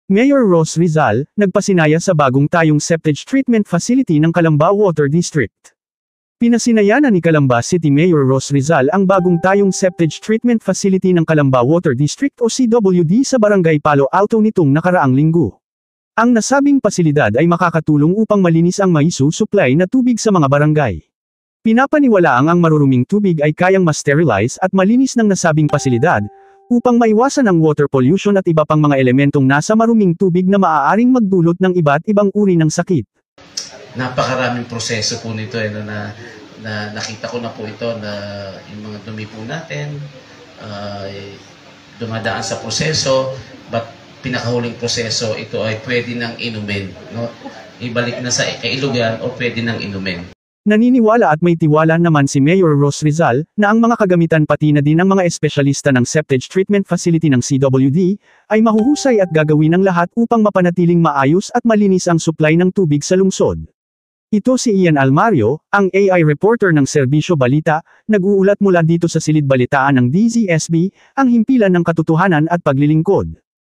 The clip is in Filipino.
Mayor Ross Rizal, nagpasinaya sa bagong tayong septage treatment facility ng Calamba Water District. Pinasinaya na ni Calamba City Mayor Ross Rizal ang bagong tayong septage treatment facility ng Calamba Water District o CWD sa Barangay Palo Alto nitong nakaraang linggo. Ang nasabing pasilidad ay makakatulong upang malinis ang maisu supply na tubig sa mga barangay. Pinapaniwalaang ang maruruming tubig ay kayang ma-sterilize at malinis ng nasabing pasilidad, upang maiwasan ang water pollution at iba pang mga elementong nasa maruming tubig na maaaring magdulot ng iba't ibang uri ng sakit. Napakaraming proseso po nito na nakita ko na po ito na yung mga dumi po natin dumadaan sa proseso, but pinakahuling proseso ito ay pwede nang inumin, no? Ibalik na sa kailugan o pwede nang inumin. Naniniwala at may tiwala naman si Mayor Ross Rizal na ang mga kagamitan pati na din ang mga espesyalista ng septage treatment facility ng CWD ay mahuhusay at gagawin ang lahat upang mapanatiling maayos at malinis ang supply ng tubig sa lungsod. Ito si Ian Almario, ang AI reporter ng Serbisyo Balita, nag-uulat mula dito sa Silid Balitaan ng DZSB, ang himpilan ng katotohanan at paglilingkod.